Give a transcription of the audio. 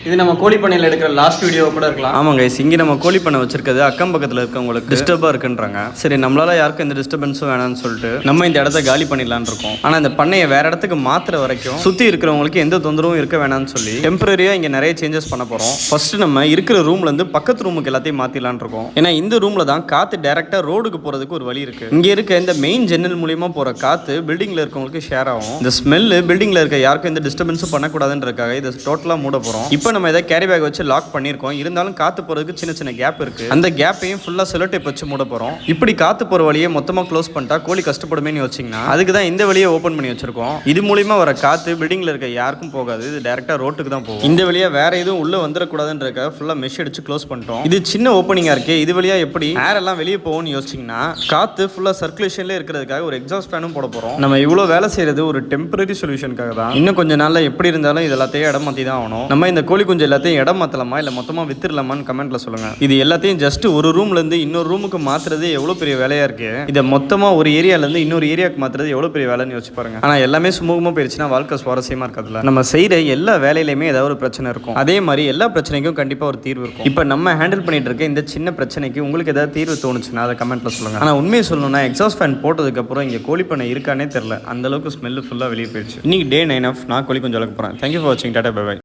இது நம்ம கோழி பண்ணையில் எடுக்கிற லாஸ்ட் வீடியோ கூட இருக்கலாம். ஆமாங்க, இங்கே நம்ம கோழி பண்ணை வச்சிருக்கிறது அக்கம் பக்கத்தில் இருக்கவங்களுக்கு டிஸ்டர்பாக இருக்குன்றாங்க. சரி, நம்மளால யாருக்கும் எந்த டிஸ்டர்பன்ஸும் வேணாம்னு சொல்லிட்டு நம்ம இந்த இடத்த காலி பண்ணிடலான்னு இருக்கோம். ஆனால் இந்த பண்ணையை வேற இடத்துக்கு மாற்றுற வரைக்கும் சுற்றி இருக்கிறவங்களுக்கு எந்த தொந்தரவும் இருக்க வேணாம்னு சொல்லி டெம்பரரியாக இங்கே நிறைய சேஞ்சஸ் பண்ண போகிறோம். ஃபர்ஸ்ட் நம்ம இருக்கிற ரூம்லேருந்து பக்கத்து ரூமுக்கு எல்லாத்தையும் மாற்றிடலான்னு இருக்கோம். ஏன்னா இந்த ரூமில் தான் காற்று டேரெக்டாக ரோடுக்கு போகிறதுக்கு ஒரு வழி இருக்குது. இங்கே இருக்க இந்த மெயின் ஜன்னல் மூலியமாக போகிற காற்று பில்டிங்கில் இருக்கவங்களுக்கு ஷேர் ஆகும். இந்த ஸ்மெல்லு பில்டிங்கில் இருக்க யாருக்கும் எந்த டிஸ்டர்பன்ஸும் பண்ணக்கூடாதுன்றதுக்காக இதை டோட்டலாக மூட போகிறோம். இப்போ நம்ம இதை கேரி பேக் வச்சு லாக் பண்ணியிருக்கோம். இருந்தாலும் காற்று போகிறதுக்கு சின்ன சின்ன கேப் இருக்குது. அந்த கேப்பையும் ஃபுல்லாக செலோ டேப் வச்சு மூட போகிறோம். இப்படி காற்று போகிற வழியை மொத்தமாக க்ளோஸ் பண்ணிட்டா கோழி கஷ்டப்படுமேன்னு யோசிச்சிங்கன்னா அதுக்கு தான் இந்த வழியை ஓப்பன் பண்ணி வச்சிருக்கோம். இது மூலியமா வர காற்று பில்டிங்கில் இருக்க யாருக்கும் போகாது. இது டேரெக்டாக ரோட்டுக்கு தான் போகும். இந்த வழியாக வேற எதுவும் உள்ளே வந்துடக்கூடாதுன்றதுக்காக ஃபுல்லாக மெஷ் அடிச்சு க்ளோஸ் பண்ணிட்டோம். இது சின்ன ஓப்பனிங்காக இருக்கு. இது வழியாக எப்படி ஏர் எல்லாம் வெளியே போகும்னு யோசிச்சிங்கன்னா காற்று ஃபுல்லாக சர்க்குலேஷன்லேயே இருக்கிறதுக்காக ஒரு எக்ஸாஸ்ட் ஃபேனும் போட போகிறோம். நம்ம இவ்வளோ வேலை செய்கிறது ஒரு டெம்பரரி சொல்யூஷனுக்காக தான். இன்னும் கொஞ்சம் நாளில் எப்படி இருந்தாலும் இது எல்லாத்தையும் இடம் மாற்றி தான் ஆகணும். நம்ம இந்த கோழி குஞ்சு எல்லாத்தையும் இடம் மாற்றலாமா இல்லை மொத்தமாக வித்துடலாமான்னு கமெண்ட்ல சொல்லுங்க. இது எல்லாத்தையும் ஜஸ்ட் ஒரு ரூம்ல இருந்து இன்னொரு ரூமுக்கு மாத்துறது எவ்வளவு பெரிய வேலையா இருக்கு. இதை மொத்தமா ஒரு ஏரியால இருந்து இன்னொரு ஏரியாவுக்கு மாத்துறது எவ்வளவு பெரிய வேலைன்னு யோசிச்சு பாருங்க. ஆனா எல்லாமே சுமூகமா போயிருச்சுன்னா வாழ்க்கை சுவாரஸ்யமா இருக்காதுல்ல. நம்ம செய்யற எல்லா வேலையிலுமே ஏதாவது ஒரு பிரச்சனை இருக்கும். அதே மாதிரி எல்லா பிரச்சனைக்கும் கண்டிப்பா ஒரு தீர்வு இருக்கும். இப்போ நம்ம ஹேண்டில் பண்ணிட்டு இருக்க இந்த சின்ன பிரச்சனைக்கு உங்களுக்கு ஏதாவது தீர்வு தோணுச்சுன்னா அதை கமெண்ட்ல சொல்லுங்க. ஆனா உண்மையை சொல்லணும்னா எக்ஸாஸ்ட் ஃபேன் போட்டதுக்கு அப்புறம் இங்க கோழி பண்ணை இருக்கானே தெரியல. அந்த அளவுக்கு ஸ்மெல் ஃபுல்லா வெளியே போயிடுச்சு. இன்னைக்கு டே 9 நான் கோழி கொஞ்சம் வளர்க்க போறேன். தேங்க்யூ ஃபார் வாட்சிங். Tata bye by.